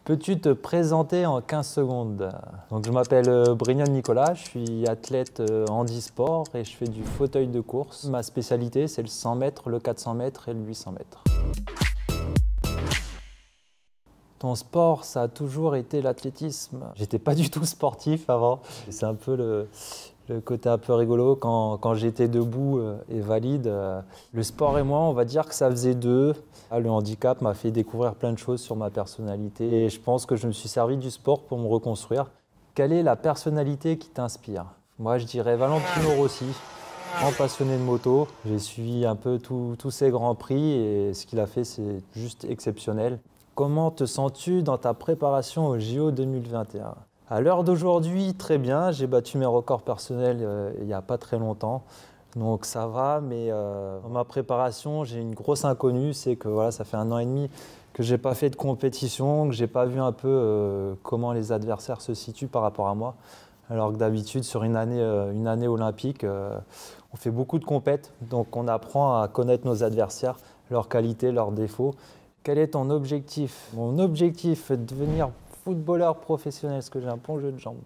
Peux-tu te présenter en 15 secondes? Donc, je m'appelle Brignon Nicolas, je suis athlète handisport et je fais du fauteuil de course. Ma spécialité, c'est le 100 mètres, le 400 mètres et le 800 mètres. Ton sport, ça a toujours été l'athlétisme. J'étais pas du tout sportif avant. C'est un peu le côté un peu rigolo quand j'étais debout et valide. Le sport et moi, on va dire que ça faisait deux. Le handicap m'a fait découvrir plein de choses sur ma personnalité et je pense que je me suis servi du sport pour me reconstruire. Quelle est la personnalité qui t'inspire? Moi, je dirais Valentino Rossi, grand passionné de moto. J'ai suivi un peu tous ces grands prix et ce qu'il a fait, c'est juste exceptionnel. Comment te sens-tu dans ta préparation au JO 2021? À l'heure d'aujourd'hui, très bien. J'ai battu mes records personnels il n'y a pas très longtemps. Donc ça va, mais dans ma préparation, j'ai une grosse inconnue. C'est que voilà, ça fait 1 an et demi que je n'ai pas fait de compétition, que je n'ai pas vu un peu comment les adversaires se situent par rapport à moi. Alors que d'habitude, sur une année olympique, on fait beaucoup de compètes. Donc on apprend à connaître nos adversaires, leurs qualités, leurs défauts. Quel est ton objectif? Mon objectif est de devenir footballeur professionnel, parce que j'ai un bon jeu de jambes.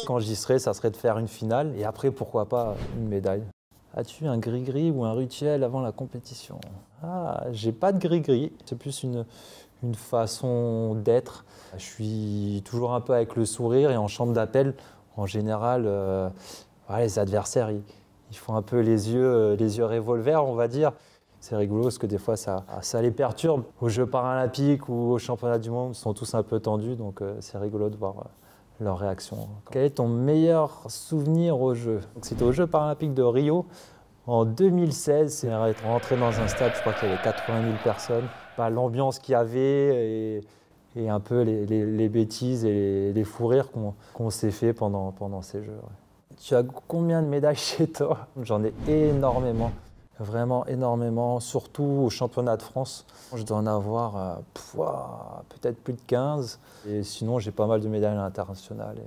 Quand j'y serai, ça serait de faire une finale et après, pourquoi pas, une médaille. As-tu un gris-gris ou un rituel avant la compétition? Ah, j'ai pas de gris-gris, c'est plus une façon d'être. Je suis toujours un peu avec le sourire et en chambre d'appel, en général, les adversaires, ils font un peu les yeux revolver, on va dire. C'est rigolo parce que des fois, ça les perturbe. Aux Jeux paralympiques ou aux championnats du monde, ils sont tous un peu tendus, donc c'est rigolo de voir leur réaction. Quel est ton meilleur souvenir aux Jeux? C'était aux Jeux paralympiques de Rio en 2016. C'est être rentré dans un stade, je crois qu'il y avait 80 000 personnes. L'ambiance qu'il y avait et un peu les bêtises et les fous rires qu'on s'est fait pendant ces Jeux. Ouais. Tu as combien de médailles chez toi? J'en ai énormément. Vraiment énormément, surtout au championnat de France. Je dois en avoir peut-être plus de 15. Et sinon, j'ai pas mal de médailles internationales.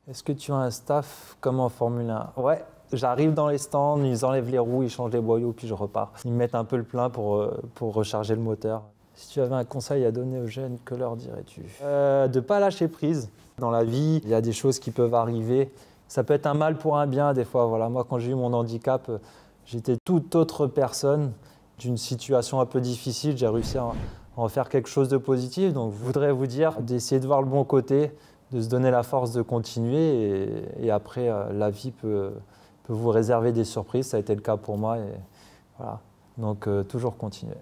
Est-ce que tu as un staff comme en Formule 1? Ouais, j'arrive dans les stands, ils enlèvent les roues, ils changent les boyaux, puis je repars. Ils me mettent un peu le plein pour recharger le moteur. Si tu avais un conseil à donner aux jeunes, que leur dirais-tu? De ne pas lâcher prise. Dans la vie, il y a des choses qui peuvent arriver. Ça peut être un mal pour un bien, des fois. Voilà, moi, quand j'ai eu mon handicap, j'étais toute autre personne d'une situation un peu difficile. J'ai réussi à en faire quelque chose de positif. Donc, je voudrais vous dire d'essayer de voir le bon côté, de se donner la force de continuer. Et après, la vie peut vous réserver des surprises. Ça a été le cas pour moi. Et voilà. Donc, toujours continuer.